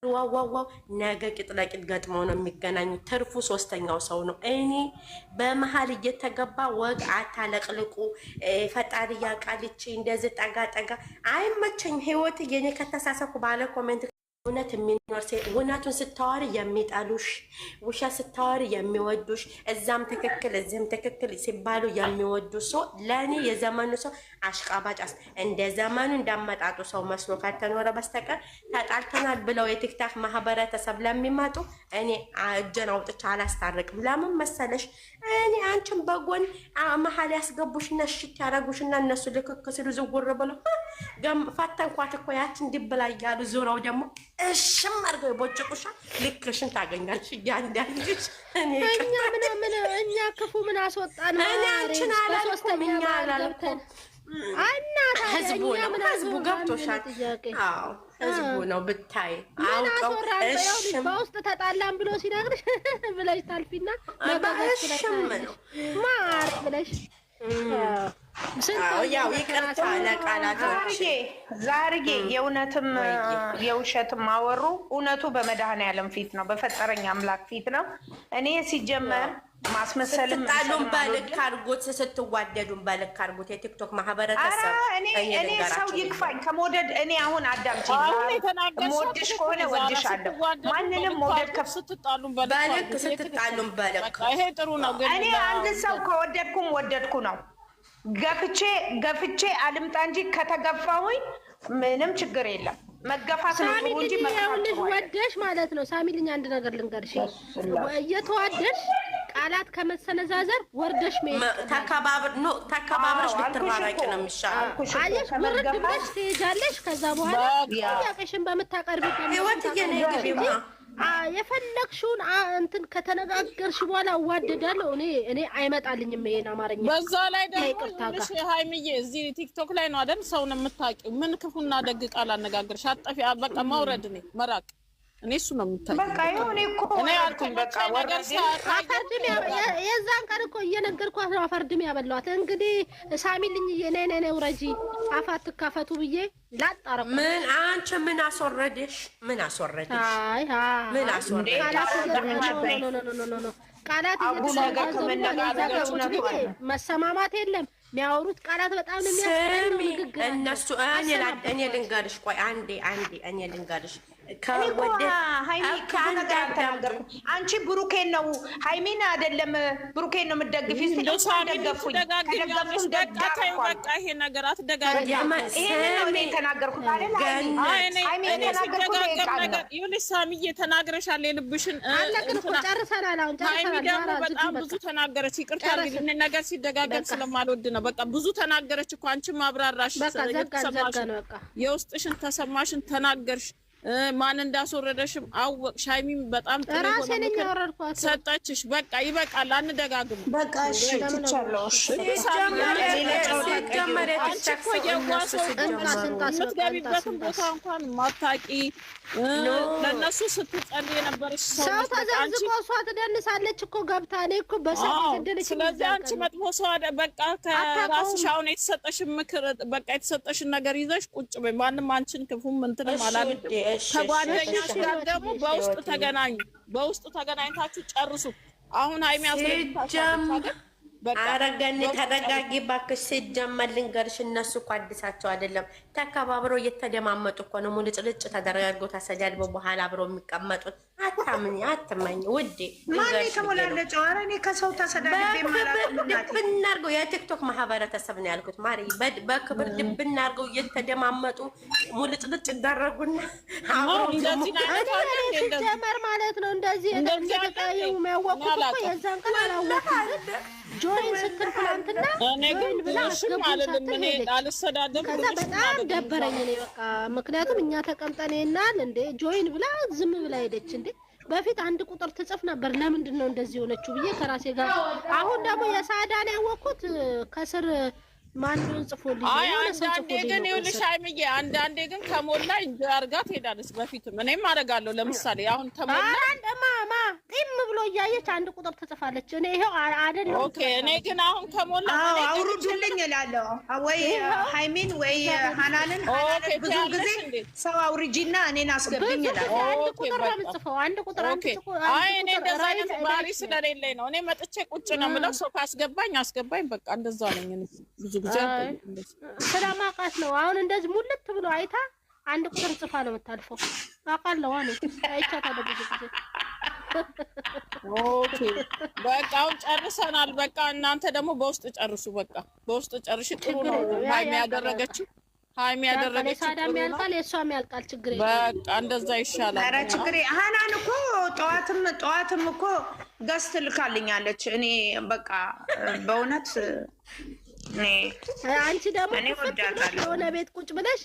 ዋዋዋው ነገ ቅጥለቅጥ ገጥመው ነው የሚገናኙ። ትርፉ ሶስተኛው ሰው ነው። እኔ በመሀል እየተገባ ወግ አታለቅልቁ። ፈጣሪ ያቃልች እንደዚህ ጠጋ ጠጋ አይመቸኝ። ህይወት የኔ ከተሳሰኩ ባለ ኮሜንት እውነት የሚኖር ሴት እውነቱን ስታወሪ የሚጠሉሽ፣ ውሸት ስታወሪ የሚወዱሽ፣ እዛም ትክክል እዚህም ትክክል ሲባሉ የሚወዱ ሰው ለእኔ የዘመኑ ሰው አሽቃባጫስ እንደ ዘመኑ እንዳመጣጡ ሰው መስሎ ካልተኖረ በስተቀር ተጣልተናል ብለው የቲክታክ ማህበረተሰብ ለሚመጡ እኔ እጄን አውጥቼ አላስታርቅም። ለምን መሰለሽ? እኔ አንቺን በጎን መሀል ያስገቡሽና ሽት ያደረጉሽና እነሱ ልክክ ሲሉ ዝውር ብለው ፈተንኳት እኮ ያችን እንዲብላ እያሉ ዙረው ደግሞ እሽም አድርገው የቦጭቁሻል። ልክሽን ታገኛለሽ እያንዳንድሽ። እኛ ክፉ ምን አስወጣን? እኔ አንቺን አላልኩም፣ እኛ አላልኩም። ህዝቡ ነው፣ ህዝቡ ገብቶሻል። አዎ ህዝቡ ነው ብታይ አውቀው። በውስጥ ተጣላን ብሎ ሲነግርሽ ብለሽ ታልፊና እሽም ነው ማር ብለሽ ያው ይቅርታ ለቃላቶች ዛርጌ የእውነትም የውሸትም አወሩ። እውነቱ በመድኃኔዓለም ፊት ነው፣ በፈጠረኝ አምላክ ፊት ነው። እኔ ሲጀመር ማስመሰልም ስትጣሉም በልክ አድርጉት፣ ስትዋደዱም በልክ አድርጉት። የቲክቶክ ማህበረተሰብ እኔ ሰው ይክፋኝ ከመውደድ እኔ አሁን አዳምጪ፣ የምወድሽ ከሆነ ወድሻለሁ። ማንንም መውደድ ስትጣሉም በልክ ይሄ ጥሩ ነው። እኔ አንድ ሰው ከወደድኩም ወደድኩ ነው። ገፍቼ አልምጣ እንጂ ከተገፋሁኝ ምንም ችግር የለም። መገፋት ነው ጥሩ እንጂ መገፋት ወደሽ ማለት ነው። ሳሚልኝ አንድ ነገር ልንገርሽ፣ እየተዋደሽ ቃላት ከመሰነዛዘር ወርደሽ ተከባብረሽ ብትራራቂ ነው የሚሻለው። አየሽ ወርድ ብለሽ ትሄጃለሽ። ከዛ በኋላ ጥያቄሽን በምታቀርቢበት ህይወት እየነገርኩ የፈለግሽውን እንትን ከተነጋገርሽ በኋላ እዋደዳለሁ። እኔ አይመጣልኝም ይሄን አማርኛ። በዛ ላይ ደግሞ ሃይሚዬ እዚህ ቲክቶክ ላይ ነው አይደል ሰውን የምታውቂው። ምን ክፉና ደግ ቃል አነጋገርሽ አጠፊ በቃ መውረድ ነው መራቅ። እኔ እሱ ነው የምታውቂው። በቃ ይሁን እኮ እኔ አልኩኝ። በቃ አፈርድም የዛን ቀን እኮ እየነገርኳት ነው። አፈርድም ያበሏት እንግዲህ ሳሚልኝ የኔ ውረጂ አፋት ከፈቱ ብዬ ላጣረቁ። ምን አንቺ ምን አስወረደሽ? ምን አስወረደሽ? ምን አስወረደሽ? ቃላት መሰማማት የለም። የሚያወሩት ቃላት በጣም ነው የሚያስፈልግ ንግግር። እነሱ እኔ ልንገርሽ፣ ቆይ አንዴ እኔ ልንገርሽ። አንቺ ብሩኬን ነው ሃይሚን አይደለም ብሩኬን ነው የምትደግፊ። ደገፉኝ ከደገፉኝ በቃ ይሄ ነገር አትደጋግም። ይሄን ነው እኔ የተናገርኩት አይደል? ሃይሚ የተናገርኩት ይኸውልሽ ሳሚዬ ተናግረሻል የልብሽን። አለቅን እኮ ጨርሰናል። አሁን ሃይሚ ደግሞ በጣም ብዙ ተናገረች። ይቅርታ አድርጊልኝ ነገር ሲደጋገም ስለማልወድ ነው። በቃ ብዙ ተናገረች እኮ አንቺም አብራራሽ። የውስጥሽን ተሰማሽን ተናገርሽ። ማን እንዳስወረደሽም አወቅሽ። ሃይሚም በጣም ጥሩ ሆነ ሰጣችሽ። በቃ ይበቃል፣ አንደጋግም። በቃ እሺ ትቻለሁ። እሺ የምትገቢበትን ቦታ እንኳን ማታቂ ለእነሱ ስትጸልይ የነበረች ሰው ተዘብዝቆ እሷ ትደንሳለች እኮ ገብታ። እኔ እኮ በሰፊ ትደንሽ። ስለዚህ አንቺ መጥፎ ሰው በቃ ከራስሽ አሁን የተሰጠሽን ምክር በቃ የተሰጠሽን ነገር ይዘሽ ቁጭ በይ። ማንም አንቺን ክፉም እንትንም አላለም። ከጓደኛሽ ጋር ደግሞ በውስጥ ተገናኙ። በውስጥ ተገናኝታችሁ ጨርሱ። አሁን ሃይሚ አስረድታችሁ አረጋኔ ተረጋጊ እባክሽ። ሲጀመር ልንገርሽ እነሱ እኮ አዲሳቸው አይደለም። ተከባብረው እየተደማመጡ እኮ ነው። ሙልጭልጭ ተደረጋግተው ተሰዳድበው በኋላ አብረው የሚቀመጡት። አትመኝ ውዴ። ማን የተሞላለጨው? ኧረ እኔ ከሰው ተሰዳድቤ ልብናርገው የቲክቶክ ማህበረተሰብ ነው ያልኩት። ማሪ በክብር ልብናርገው እየተደማመጡ ሙልጭልጭ ይደረጉና ሲጀመር ማለት ነው እንደዚህ እንደተቀያየሙ የሚያወቁት እኮ የዛን ቀን አላወቁም። ጆይን ስትል ትናንትና ጆይን ብላ አልልም እኔ አልሰዳደም። ከዛ በጣም ደበረኝ እኔ በቃ ምክንያቱም እኛ ተቀምጠን ይናል እንዴ ጆይን ብላ ዝም ብላ ሄደች እንዴ። በፊት አንድ ቁጥር ትጽፍ ነበር። ለምንድን ነው እንደዚህ ሆነችው ብዬ ከራሴ ጋር አሁን ደግሞ የሳዳን ያወቅኩት ከስር ማንዱን ጽፎልኝ ነው። አንዳንዴ ግን ይኸውልሽ ሃይሚዬ አንዳንዴ ግን ከሞላ እንጂ አርጋ ትሄዳለች። በፊትም እኔም አደርጋለሁ። ለምሳሌ አሁን ተሞላ ጢም ብሎ እያየች አንድ ቁጥር ትጽፋለች። እኔ ይሄው አይደለም። ኦኬ እኔ ግን አሁን ከሞላ አውርዱልኝ እላለሁ ወይ ሃይሚን ወይ ሃናንን። ብዙ ጊዜ ሰው አውርጂና እኔን አስገብኝ እላለሁ። አንድ ቁጥር ነው የምጽፈው። አንድ ቁጥር አይ እኔ እንደዛ አይነት ባህሪ ስለሌለኝ ነው። እኔ መጥቼ ቁጭ ነው የምለው። ሰው ካስገባኝ አስገባኝ፣ በቃ እንደዛ ነኝ። ብዙ ጊዜ ስለማውቃት ነው። አሁን እንደዚህ ሙልት ብሎ አይታ አንድ ቁጥር ጽፋ ነው የምታልፈው። አውቃለሁ አይቻታለሁ ብዙ ጊዜ። ኦኬ በቃ አሁን ጨርሰናል። በቃ እናንተ ደግሞ በውስጥ ጨርሱ። በቃ በውስጥ ጨርሽ። ጥሩ ነው ሃይሚ ያደረገችው። ሃይሚ ያደረገችው ሳዳም ያልቃል የሷም ያልቃል። ችግር በቃ እንደዛ ይሻላል። ኧረ ችግር ሃናን እኮ ጠዋትም እኮ ገስት ልካልኛለች። እኔ በቃ በእውነት አንቺ ደግሞ የሆነ ቤት ቁጭ ብለሽ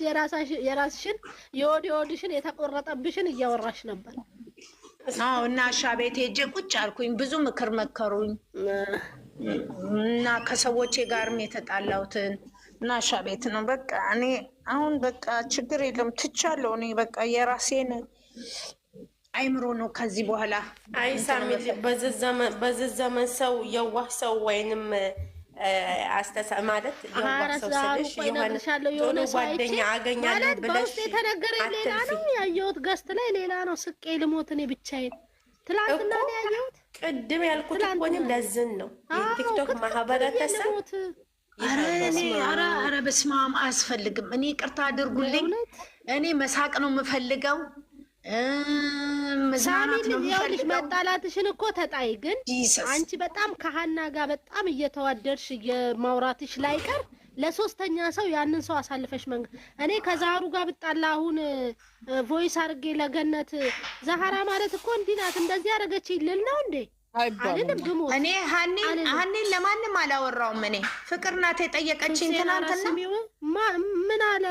የራስሽን የወዲሽን የተቆረጠብሽን እያወራሽ ነበር። አዎ እና አሻ ቤት ሄጄ ቁጭ አልኩኝ። ብዙ ምክር መከሩኝ እና ከሰዎቼ ጋርም የተጣላሁትን እና አሻ ቤት ነው በቃ እኔ አሁን በቃ ችግር የለም ትቻለሁ። እኔ በቃ የራሴን አይምሮ ነው ከዚህ በኋላ አይሳሚ። በዚህ ዘመን ሰው የዋህ ሰው ወይንም ማለት የዋሰብሽ የሆነ ጓደኛ አገኛለሁ ብለሽ የተነገረኝ ሌላ ነው ያየሁት። ገስት ላይ ሌላ ነው። ስቄ ልሞት እኔ ብቻዬን ትላንትና ነው ያየሁት። ቅድም ያልኩት እኮ እኔም ለዝን ነው የቲክቶክ ማህበረተሰብ። ኧረ በስመ አብ አያስፈልግም። እኔ ይቅርታ አድርጉልኝ። እኔ መሳቅ ነው የምፈልገው። ሳሚልሽ መጣላትሽን እኮ ተጣይ። ግን አንቺ በጣም ከሀና ጋር በጣም እየተዋደድሽ የማውራትሽ ላይቀር ለሶስተኛ ሰው ያንን ሰው አሳልፈሽ መንገድ እኔ ከዛሩ ጋር ብጣላ አሁን ቮይስ አድርጌ ለገነት ዛሃራ ማለት እኮ እንዲህ ናት እንደዚህ ያደረገች ይልል ነው እንዴ? አይደለም ግሙ እኔ ሀኒን ለማንም አላወራውም። እኔ ፍቅር ናት የጠየቀችኝ ትናንትና። ምን አለ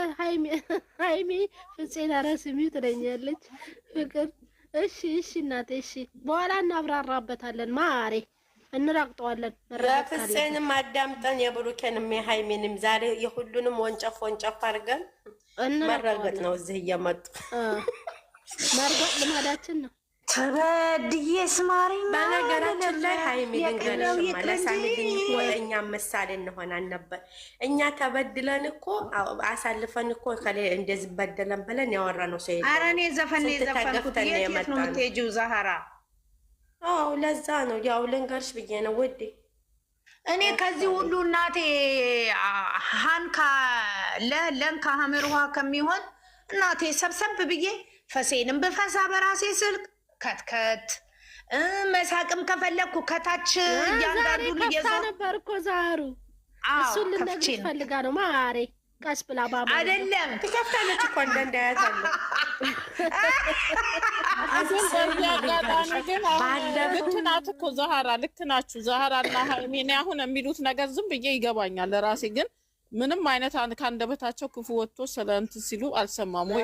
ሃይሚ ፍፄን ኧረ ስሚው ትለኛለች ፍቅር። እሺ እናቴ እሺ፣ በኋላ እናብራራበታለን። ማሬ እንራቅጠዋለን። ፍፄንም አዳምጠን የብሩኬንም የሃይሚንም ዛሬ የሁሉንም ወንጨፍ አድርገን መረገጥ ነው። እዚህ እየመጡ መርገጥ ልማዳችን ነው። ተበድዬ ስማሪኝ። በነገራችን ላይ ሃይሚ ልንገርሽ ማለሳሚ እኛ ምሳሌ እንሆናል ነበር። እኛ ተበድለን እኮ አሳልፈን እኮ ከሌ እንደዚህ በደለን ብለን ያወራነው ሰው የለም። ኧረ እኔ ዘፈን የዘፈንኩት የት ነው የምትሄጂው ዛህራ? አዎ ለዛ ነው ያው ልንገርሽ ብዬ ነው ውዴ። እኔ ከዚህ ሁሉ እናቴ ሃንካ ለንካ ሀመር ውሃ ከሚሆን እናቴ ሰብሰብ ብዬ ፈሴንም ብፈሳ በራሴ ስልክ ከትከት መሳቅም ከፈለኩ ከታች እያንዳንዱ ልየዛ ነበር እኮ ዛሩ። እሱን ልነግርሽ ፈልጋ ነው ማሬ። ቀስ ብላ ባባ አይደለም ትከፍታለች እኮ እንደያዛለ ልክ ናት እኮ ዛሃራ፣ ልክ ናችሁ ዛሃራና ሃይሚ። እኔ አሁን የሚሉት ነገር ዝም ብዬ ይገባኛል ለራሴ ግን ምንም አይነት ከአንደበታቸው ክፉ ወጥቶ ስለ እንትን ሲሉ አልሰማም ወይ?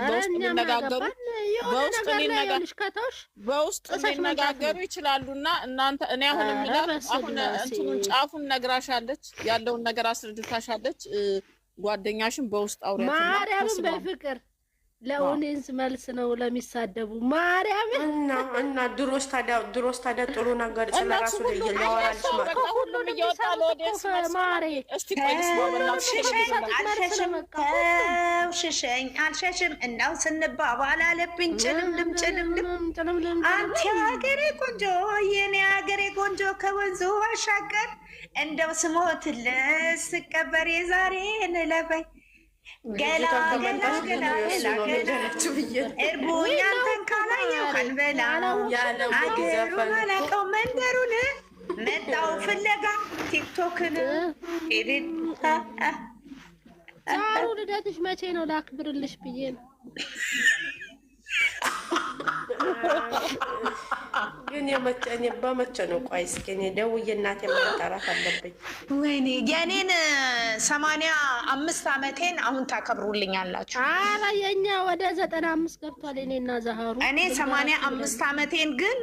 በውስጥ ሊነጋገሩ ይችላሉና እናንተ እኔ አሁን የሚላት አሁን እንትኑን ጫፉን ነግራሻለች፣ ያለውን ነገር አስረድታሻለች። ጓደኛሽን በውስጥ አውሪያት ማርያምን በፍቅር ለኦኔንስ መልስ ነው ለሚሳደቡ ማርያም እና ድሮስ ታዲያ ጥሩ ነገር ስለራሱ ለያወራልሽ ማለት ሁሉም እየወጣ ለኦዲየንስ ማሬ እስቲ ቆይስ ወላሂ ሽሸኝ አልሸሽም እንዳው ስንባባል አለብኝ ጭልምልም አንቺ ሀገሬ ቆንጆ የኔ ሀገሬ ቆንጆ ከወንዙ አሻገር እንደው ስሞትልሽ ስቀበር የዛሬ እንለፈኝ ገላ እርቦኝ አንተን ካላየው ካልበላ አገሩን አላውቀው መንደሩን መጣው ፍለጋ ቲክቶክን ዛሩ ልደትሽ መቼ ነው? ላክብርልሽ ብዬ ነው። ግን በመቼ ነው? ቆይ እስኪ እኔ ደውዬ እናቴ ማጣራት አለብኝ። ወይኔ የኔን 85 ዓመቴን አሁን ታከብሩልኛላችሁ? ኧረ የኛ ወደ 95 ገብቷል። እኔና ዛሃሩ እኔ 85 ዓመቴን ግን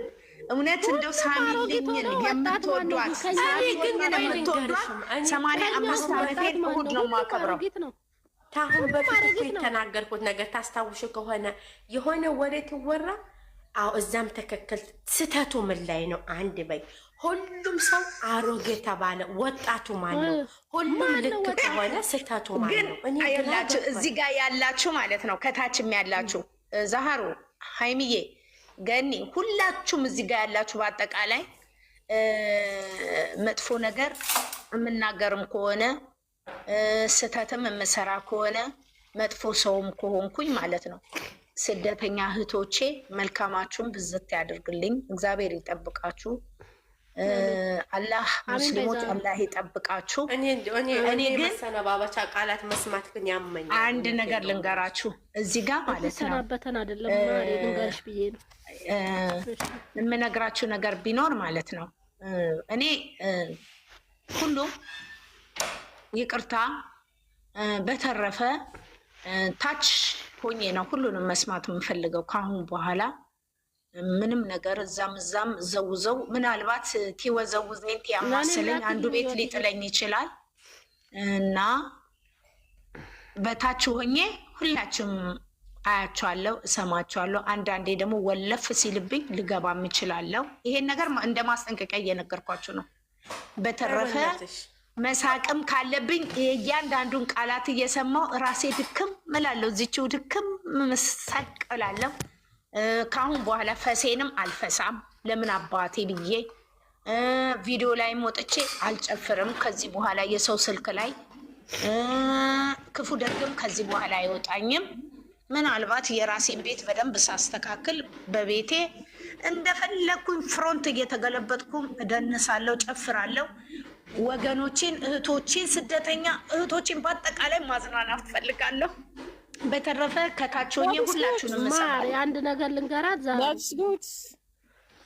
እውነት እንደው ሳሚልኝ የምትወዷት ሳሚልኝ የምትወዷት 85 ዓመቴን እሑድ ነው የማከብረው። ታሁን በፊት የተናገርኩት ነገር ታስታውሽ ከሆነ የሆነ ወሬ ትወራ አዎ እዛም ትክክል። ስተቱ ምን ላይ ነው? አንድ በይ። ሁሉም ሰው አሮጌ ተባለ። ወጣቱ ማን ነው? ሁሉም ልክ ከሆነ ስተቱ ማን ነው? ያላችሁ እዚህ ጋር ያላችሁ ማለት ነው፣ ከታችም ያላችሁ ዛሃሩ፣ ሃይሚዬ፣ ገኒ፣ ሁላችሁም እዚህ ጋር ያላችሁ በአጠቃላይ መጥፎ ነገር የምናገርም ከሆነ ስተትም የምሰራ ከሆነ መጥፎ ሰውም ከሆንኩኝ ማለት ነው፣ ስደተኛ እህቶቼ መልካማችሁን ብዝት ያደርግልኝ፣ እግዚአብሔር ይጠብቃችሁ። አላህ ሙስሊሞች አላህ ይጠብቃችሁ። እኔ ግን ሰነባበቻ ቃላት መስማት ግን ያመኛል። አንድ ነገር ልንገራችሁ እዚህ ጋር ማለት ነው፣ ሰናበተን አይደለም ማሪ ልንገርሽ ብዬ ነው የምነግራችሁ ነገር ቢኖር ማለት ነው። እኔ ሁሉም ይቅርታ፣ በተረፈ ታች ሆኜ ነው ሁሉንም መስማት የምፈልገው። ከአሁን በኋላ ምንም ነገር እዛም ዘውዘው ምናልባት ቲወዘውዘኝ ቲያማስለኝ አንዱ ቤት ሊጥለኝ ይችላል እና በታች ሆኜ ሁላችሁም አያቸዋለሁ፣ እሰማቸዋለሁ። አንዳንዴ ደግሞ ወለፍ ሲልብኝ ልገባም እችላለሁ። ይሄን ነገር እንደ ማስጠንቀቂያ እየነገርኳችሁ ነው። በተረፈ መሳቅም ካለብኝ እያንዳንዱን ቃላት እየሰማው ራሴ ድክም እላለሁ፣ እዚችው ድክም መሰቅላለሁ። ከአሁን በኋላ ፈሴንም አልፈሳም። ለምን አባቴ ብዬ ቪዲዮ ላይም ወጥቼ አልጨፍርም ከዚህ በኋላ። የሰው ስልክ ላይ ክፉ ደግም ከዚህ በኋላ አይወጣኝም። ምናልባት የራሴን ቤት በደንብ ሳስተካክል በቤቴ እንደፈለግኩኝ ፍሮንት እየተገለበጥኩም እደንሳለሁ፣ ጨፍራለሁ። ወገኖቼን፣ እህቶቼን፣ ስደተኛ እህቶቼን በአጠቃላይ ማዝናናት ፈልጋለሁ። በተረፈ ከታች ሆኜ ሁላችሁንም ማሪ አንድ ነገር ልንገራት፣ ዛሬ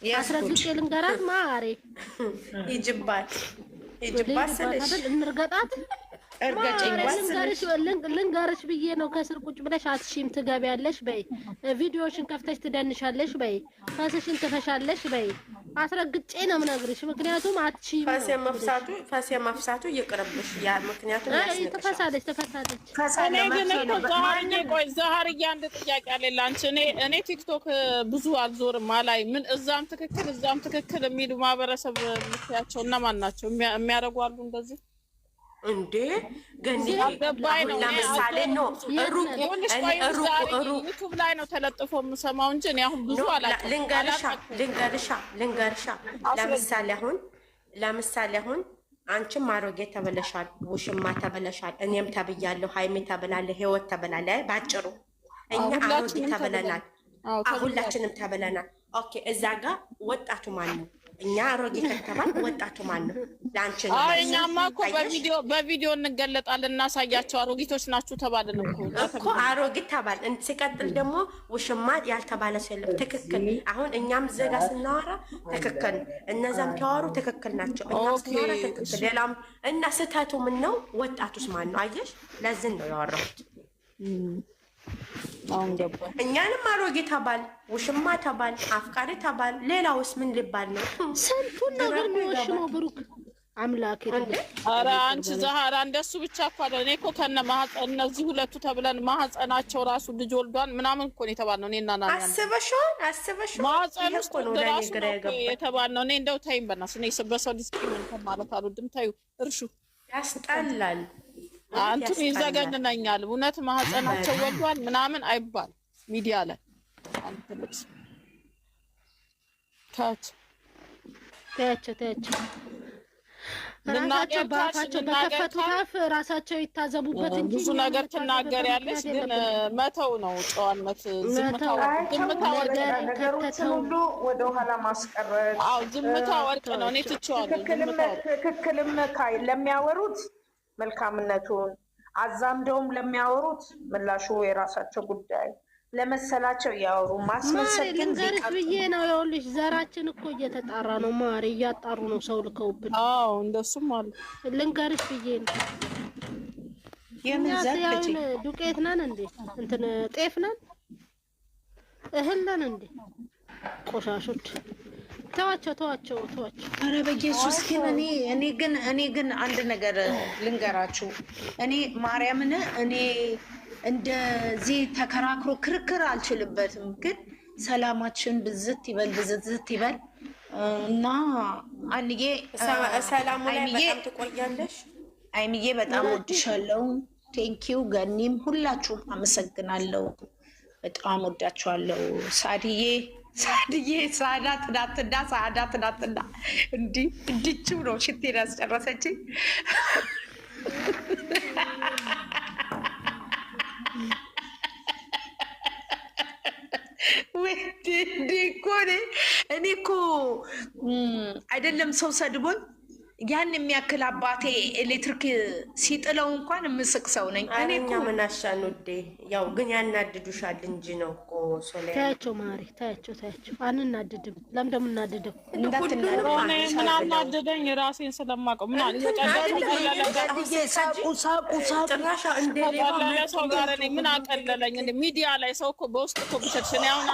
አስረግጬ ልንገራት። ማሪ ይጅባል ስለሽ እንርገጣት ልንገርሽ ብዬ ነው። ከስር ቁጭ ብለሽ አትሺም ትገቢያለሽ በይ፣ ቪዲዮሽን ከፍተሽ ትደንሻለሽ በይ፣ ፈስሽን ትፈሻለሽ በይ። አስረግጬ ነው የምነግርሽ። ምክንያቱም አትሺም። ፈስ መፍሳቱ ይቅርብሽ። ያ ምክንያቱም ትፈሳለች። እኔ ግን እኮ ዛህርዬ አንድ ጥያቄ አለኝ ላንቺ። እኔ ቲክቶክ ብዙ አልዞርም አላይ ምን እዛም ትክክል የሚሉ ማህበረሰብ ምክያቸው እነማን ናቸው? የሚያደርጉ አሉ እንደዚህ እንዴ? ገኒ ለምሳሌ ነው ዩቱብ ላይ ነው ተለጥፎ የምሰማው እንጂ እኔ አሁን ብዙ ልንገርሻ። ለምሳሌ አሁን አንቺም አሮጌ ተበለሻል፣ ውሽማ ተበለሻል፣ እኔም ተብያለሁ፣ ሃይሜ ተበላለ፣ ህይወት ተበላለ። ባጭሩ እኛ አሮጌ ተበለናል፣ ሁላችንም ተበለናል። ኦኬ እዛ ጋር ወጣቱ ማን ነው? እኛ አሮጌ ከተባል ወጣቱ ማን ነው? ለአንቺ ነው። እኛማ እኮ በቪዲዮ እንገለጣለን፣ እናሳያቸው። አሮጊቶች ናችሁ ተባልን እኮ አሮጊት ተባል። ሲቀጥል ደግሞ ውሽማ ያልተባለ ሰው የለም። ትክክል። አሁን እኛም ዘጋ ስናወራ ትክክል፣ እነዛም ተዋሩ ትክክል ናቸው። እኛም ስናወራ ትክክል። ሌላም እና ስህተቱ ምን ነው? ወጣቱስ ማን ነው? አየሽ፣ ለዝን ነው ያወራሁት። እኛንም አሮጌ ተባል፣ ውሽማ ተባል፣ አፍቃሪ ተባል። ሌላውስ ምን ሊባል ነው? ስንቱን ነገር የሚወሽመው ብሩክ አምላክ። ኧረ አንቺ ዛህራ እንደሱ ብቻ እኮ አይደል። እኔ እኮ ከነ ማህፀን እነዚህ ሁለቱ ተብለን ማህፀናቸው ራሱ ልጅ ወልዷን ምናምን እኮ ነው የተባልነው። እኔና ናና አስበሽውን ማህፀን ውስጥ ራሱ ነው የተባልነው። እኔ እንደው ተይኝ በእናትሽ። እኔ በሰው ዲስክሪሚኔት ማለት አልወድም። ተይው እርሹ፣ ያስጠላል። አንቱን ይዘገንነኛል። እውነት ማህፀናቸው ወልዷል ምናምን አይባል ሚዲያ ላይ አንተልስ ታች ራሳቸው በአፋቸው በከፈቱ አፍ ራሳቸው ይታዘቡበት እንጂ ብዙ ነገር ትናገሪያለሽ፣ ግን መተው ነው ጨዋነት። ዝምታው ሁሉ ወደ ኋላ ማስቀረት። አዎ ዝምታ ወርቅ ነው። እኔ ትቼዋለሁ። ትክክልም ለሚያወሩት መልካምነቱን አዛምደውም ለሚያወሩት ምላሹ የራሳቸው ጉዳይ ለመሰላቸው ያወሩ ማስመሰል ግን ልንገርሽ ብዬ ነው። ይኸውልሽ ዘራችን እኮ እየተጣራ ነው። ማሪ እያጣሩ ነው ሰው ልከውብን። አዎ እንደሱም አሉ። ልንገርሽ ብዬ ነው። የምንዘክቺ ዱቄት ነን እንዴ? እንትን ጤፍ ነን? እህል ነን እንዴ? ቆሻሾች ተዋቸው። ኧረ በኢየሱስ ግን እኔ ግን አንድ ነገር ልንገራችሁ። እኔ ማርያምን እንደዚህ ተከራክሮ ክርክር አልችልበትም። ግን ሰላማችን ብዝት ይበል ብዝት ይበል እና አንዬ ሰላሙ ላይ በጣም ትቆያለሽ። አይምዬ በጣም ወድሻለሁ። ቴንኪው ገኒም ሁላችሁም አመሰግናለሁ። በጣም ወዳችኋለሁ። ሳድዬ ሳዳ ትናትና እንዲህ እንድችው ነው ሽቴን ያስጨረሰችኝ። እኔ እኮ አይደለም ሰው ሰድቦኝ ያን የሚያክል አባቴ ኤሌክትሪክ ሲጥለው እንኳን የምስቅ ሰው ነኝ። እኔ እኮ ምን አሻን ውዴ፣ ያው ግን ያናድዱሻል እንጂ ነው እኮ ሶላይ። ታያቸው ማሪ፣ ታያቸው አንናድድም። ለምን እንደምናድደው ምን አናደደኝ? ራሴን ስለማውቀው ምን አለ ሰው ጋር እኔ ምን አቀለለኝ? ሚዲያ ላይ ሰው እኮ በውስጥ እኮ ብሸሽን ያሁን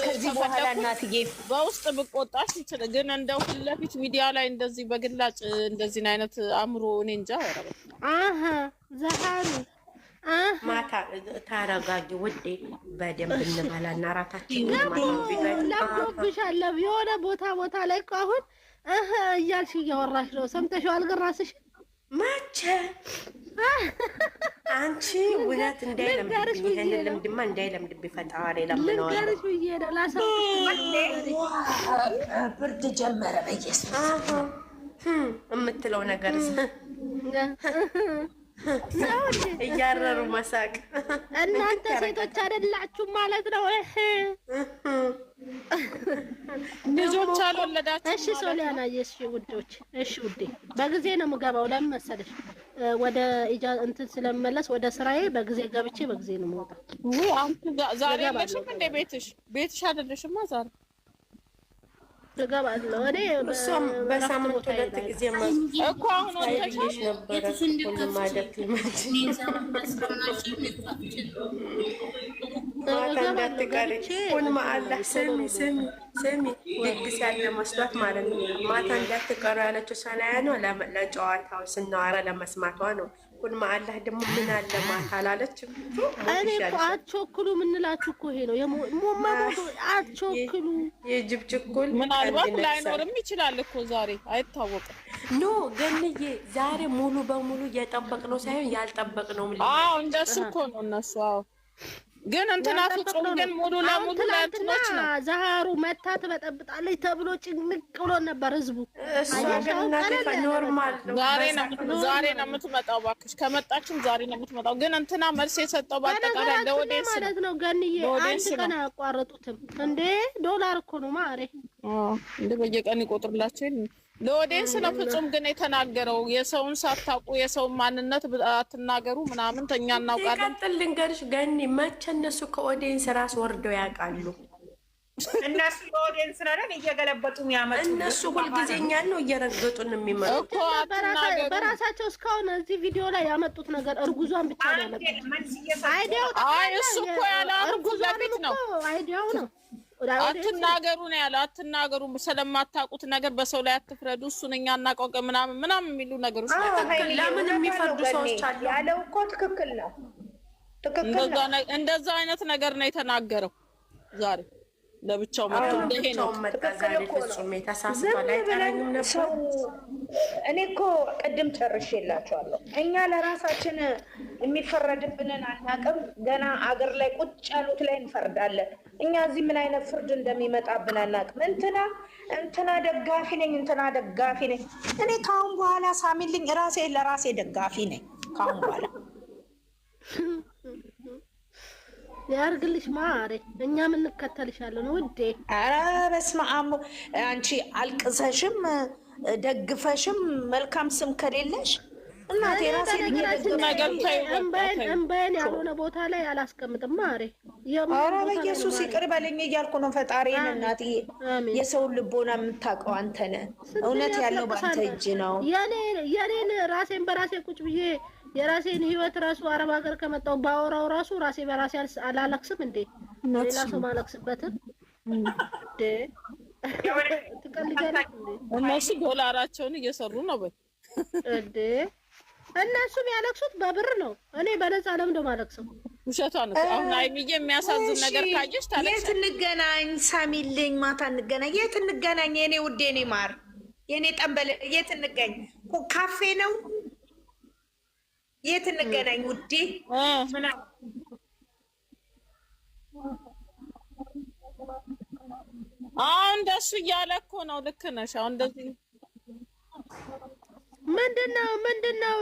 ከዚህ በኋላ እናትዬ በውስጥ ብቆጣሽ ይችላል፣ ግን እንደው ፊት ለፊት ሚዲያ ላይ እንደዚህ በግላጭ እንደዚህ አይነት አእምሮ እኔ እንጃ። ዘሃሩ ማታ ታረጋጊ ውዴ፣ በደንብ እንበላና እራታችን ለምዶብሻል። የሆነ ቦታ ላይ እኮ አሁን እያልሽ እያወራሽ ነው። ሰምተሽዋል ግን ራስሽ መቼ አንቺ እውነት እንዳይለምድብኝ፣ ይሄንን ልምድማ እንዳይለምድብኝ ፈጣሪ ለምነዋል። ልንገርሽ ብዬ ነው ላሰው ብርድ ጀመረ በየሱስ የምትለው ነገር እያረሩ መሳቅ። እናንተ ሴቶች አይደላችሁም ማለት ነው። ልጆች አልወለዳችሁም። እሺ ሶሊያና፣ እሺ ውዶች፣ እሺ ውዴ፣ በጊዜ ነው የምገባው። ለምን መሰለሽ ወደ እንትን ስለምመለስ ወደ ስራዬ በጊዜ ገብቼ በጊዜ ነው የምወጣው። ዛሬ የለሽም እንደ ቤትሽ አይደለሽማ ዛሬ እገባለሁ። እኔ እሷም በሳምንት 2 ጊዜ እኮ አሁን ወጥተሽ ነበረ። ሁሉም አይደለም ማታ እንዳትቀሪ ሁን ማአላህ። ስሚ ድግስ ያለ መስሏት ማለት ነው። ማታ እንዳትቀሩ ያለችው ሰናያ ነው። ለጨዋታው ስናወራ ለመስማቷ ነው። ሁን ማአላህ ደግሞ ምን አለ ማታ አላለችም። እኔ እኮ አትቾክሉ የምንላችሁ እኮ ይሄ ነው። የሞማሞቶ አትቾክሉ። የጅብ ችኩል ምናልባት ላይኖርም ይችላል እኮ ዛሬ አይታወቅም። ኖ ገንዬ ዛሬ ሙሉ በሙሉ እየጠበቅነው ሳይሆን ያልጠበቅነው ምን? አዎ እንደሱ እኮ ነው እነሱ። አዎ ግን እንትና ፍጹም ግን ሙሉ ለሙሉ ለእንትኖች ነው። ዛሃሩ መታ ትበጠብጣለች ተብሎ ጭንቅ ብሎ ነበር ህዝቡ። ኖርማል ዛሬ ነው የምትመጣው። እባክሽ ከመጣችም ዛሬ ነው የምትመጣው። ግን እንትና መልስ የሰጠው በአጠቃላይ ለኦዲየንስ ማለት ነው። ገንዬ አንድ ቀን አያቋርጡትም እንዴ? ዶላር እኮ ነው ማሬ። እንደ በየቀን ይቆጥርላቸው ለኦዲየንስ ነው። ፍጹም ግን የተናገረው የሰውን ሳታውቁ የሰውን ማንነት አትናገሩ ምናምን ተኛ እናውቃለን። ይቀጥል ልንገርሽ ገኒ፣ መቼ እነሱ ከኦዲየንስ ራስ ወርደው ያውቃሉ? እነሱ ለኦዲየንስ ነን እየገለበጡ የሚያመጡ እነሱ ሁልጊዜ እኛን ነው እየረገጡን የሚመጡ እኮ በራሳቸው። እስካሁን እዚህ ቪዲዮ ላይ ያመጡት ነገር እርጉዟን ብቻ ነው ያመጡት። አይዲያው እሱ እኮ ያለ እርጉዟን ነው አይዲያው ነው። አትናገሩ ነው ያለው። አትናገሩ፣ ስለማታውቁት ነገር በሰው ላይ አትፍረዱ፣ እሱን እኛ እናውቀው ምናምን የሚሉ ነገሮች ናቸው። ለምን የሚፈርዱ ሰዎች አሉ? ያለው እኮ ትክክል ነው። እንደዛ አይነት ነገር ነው የተናገረው ዛሬ ለብቻው መጥቶ እንደሄ ነው። እኔ እኮ ቅድም ጨርሼላችኋለሁ። እኛ ለራሳችን የሚፈረድብንን አናውቅም። ገና አገር ላይ ቁጭ ያሉት ላይ እንፈርዳለን። እኛ እዚህ ምን አይነት ፍርድ እንደሚመጣብን አናውቅም። እንትና ደጋፊ ነኝ፣ እንትና ደጋፊ ነኝ። እኔ ከአሁን በኋላ ሳሚልኝ ራሴ ለራሴ ደጋፊ ነኝ ከአሁን በኋላ። ያርግልሽ ማሬ፣ እኛ ምን እንከተልሻለን ውዴ። ኧረ በስመ አብ። አንቺ አልቅሰሽም ደግፈሽም መልካም ስም ከሌለሽ እናቴ ራሴ እምባዬን ያልሆነ ቦታ ላይ አላስቀምጥም ማሬ። ኧረ በኢየሱስ ይቅር በለኝ እያልኩ ነው ፈጣሪን። እናትዬ የሰውን ልቦና የምታውቀው አንተ ነህ። እውነት ያለው በአንተ እጅ ነው። የኔን ራሴን በራሴ ቁጭ ብዬ የራሴን ህይወት ራሱ አረብ ሀገር ከመጣሁ ባወራው ራሱ ራሴ በራሴ አላለቅስም እንዴ? ሌላ ሰው ማለቅስበትን እንዴ? ትቀልጃለሽ እንዴ? እነሱ ዶላራቸውን እየሰሩ ነው እንዴ? እነሱ የሚያለቅሱት በብር ነው። እኔ በነፃ ለምንድን ነው የማለቅሰው? ውሸቷን ነው። አሁን አይሚዬ የሚያሳዝን ነገር ካየሽ ታለቅሽ። የት እንገናኝ? ሳሚልኝ ማታ እንገናኝ። የት እንገናኝ? የኔ ውዴ፣ የኔ ማር፣ የኔ ጠንበል፣ የት እንገኝ? ካፌ ነው? የት እንገናኝ ውዴ? አሁን እንደሱ እያለ እኮ ነው። ልክ ነሽ። አሁን እንደዚህ ምንድነው